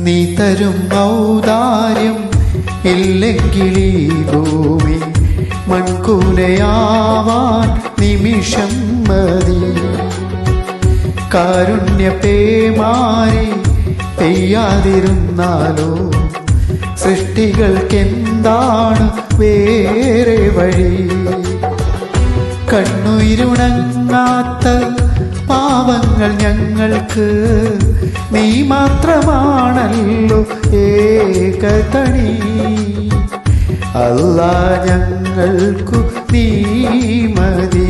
നീ തരും ഔദാര്യം ഇല്ലെങ്കിൽ ഈ ഭൂമി മൺകൂനയാവാൻ നിമിഷം മതി. കാരുണ്യപേമാരി പെയ്യാതിരുന്നാലോ സൃഷ്ടികൾക്കെന്താണ് വേറെ വഴി? കണ്ണുയിരുണങ്ങാത്ത പാവങ്ങൾ ഞങ്ങൾക്ക് നീ മാത്രമാണല്ലോ ഏകതണി. അല്ലാ ഞങ്ങൾക്കു നീ മതി.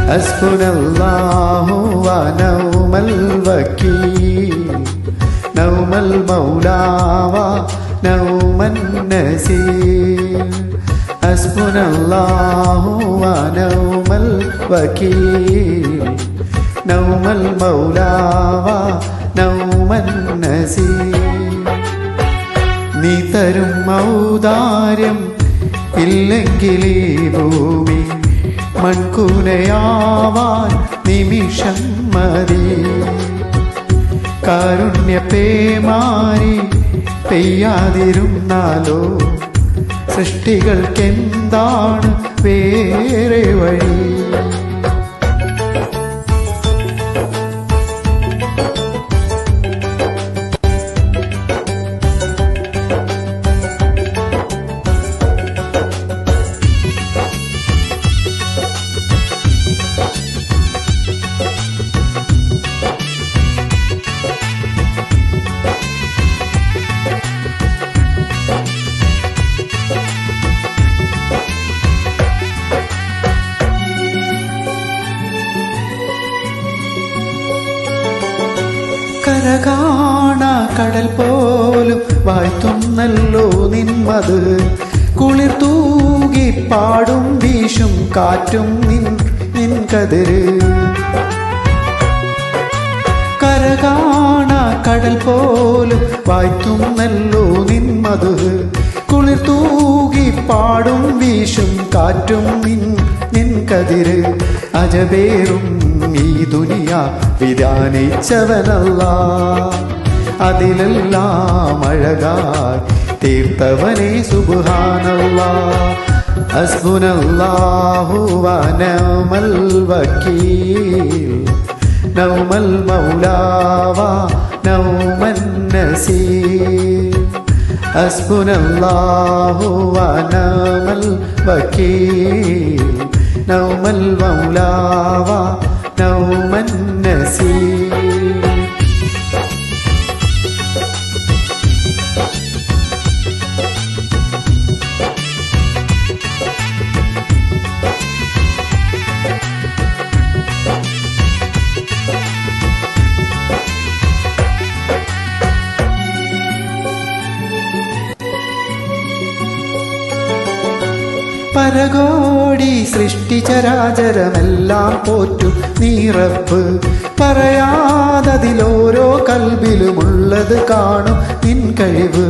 ഹസ്ബുനല്ലാഹു വ നിഅമൽ വകീൽ നിഅമൽ മൗലാ വ നിഅമൻ നസീർ. ഹസ്ബുനല്ലാഹു വ നിഅമൽ വകീൽ നിഅമൽ മൗലാ വ നിഅമൻ നസീർ. നീ തരും ഔദാര്യം ഇല്ലെങ്കിൽ ഈ ഭൂമി മൺകൂനയാവാൻ നിമിഷം മതി. കാരുണ്യപേമാരി പെയ്യാതിരുന്നാലോ സൃഷ്ടികൾക്കെന്താണ് വേറെ വഴി? കരകാണ കടൽ പോലും വാഴ്ത്തുന്നല്ലോ നിന്മത്. കുളിർ തൂകി പാടും വീശും കാറ്റും നിൻ കതിര്. കരകാണ കടൽ പോലും വാഴ്ത്തുന്നല്ലോ നിന്മത്. കുളിർ തൂകി പാടും വീശും കാറ്റും നിൻ കതിര്. അജബേറും ഈ ദുനിയാ വിധാനിച്ചവനല്ലാ, അതിലെല്ലാം അഴകായി തീർത്തവനേ സുബ്ഹാനല്ലാ. ഹസ്ബുനല്ലാഹു വ നിഅമൽ വകീൽ നിഅമൽ മൗലാ വ നിഅമൻ നസീർ. ഹസ്ബുനല്ലാഹു വ നിഅമൽ വകീൽ നിഅമൽ മൗലാ വ നിഅമൻ നസീർ. പരകോടി സൃഷ്ടിചരാചരമെല്ലാം പോറ്റും നീ റബ്ബ്. പറയാതതിലോരോ കൽബിലുമുള്ളത് കാണും നിൻ കഴിവ്.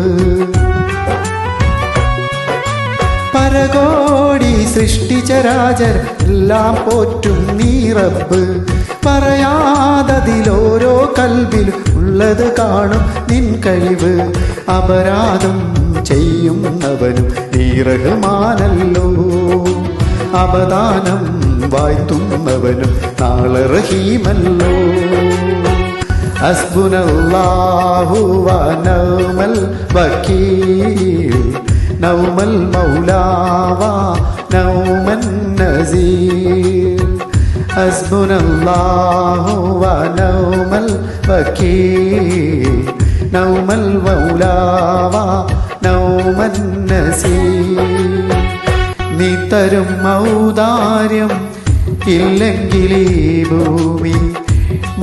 പരകോടി സൃഷ്ടിചരാചരമെല്ലാം പോറ്റും നീ റബ്ബ്. പറയാതതിലോരോ കൽബിലുമുള്ളത് കാണും നിൻ കഴിവ്. അപരാധം ചെയ്യുന്നവനും നീ റഹ്മാനല്ലോ, അപദാനം വാഴ്ത്തുന്നവനും നാളെ റഹീമല്ലോ. ഹസ്ബുനല്ലാഹു വ നിഅമൽ വകീൽ നിഅമൽ മൗലാ വ നിഅമൻ നസീർ. ഹസ്ബുനല്ലാഹു വ നിഅമൽ വകീൽ നിഅമൽ മൗലാ വ നിഅമൻ നസീർ. നീ തരും ഔദാര്യം ഇല്ലെങ്കിൽ ഈ ഭൂമി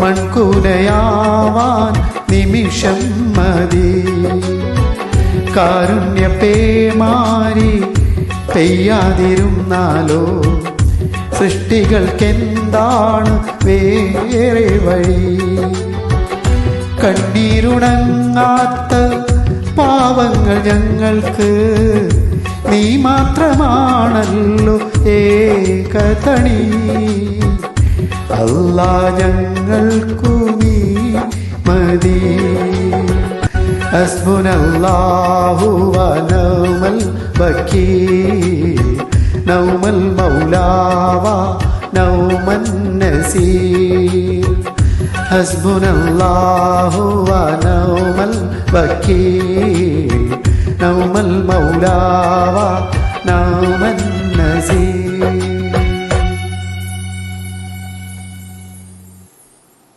മൺകൂനയാവാൻ നിമിഷം മതി. കാരുണ്യ പേമാരി പെയ്യാതിരുന്നാലോ സൃഷ്ടികൾക്കെന്താണ് വേറെ വഴി കണ്ണീരുണങ്ങാത്ത പാവങ്ങൾ ഞങ്ങൾക്ക് നീ മാത്രമാണല്ലോ ഏകതണി അല്ലാ ഞങ്ങൾക്കു നീ മതി ഹസ്ബുനല്ലാഹു വനിഅമൽ വകീൽ നൗമൽ മൗലാ വനൗമൻ നസീർ ഹസ്ബുനല്ലാഹു വനിഅമൽ വകീൽ നൗമൽ മൗലാ വനൗമൻ നസീർ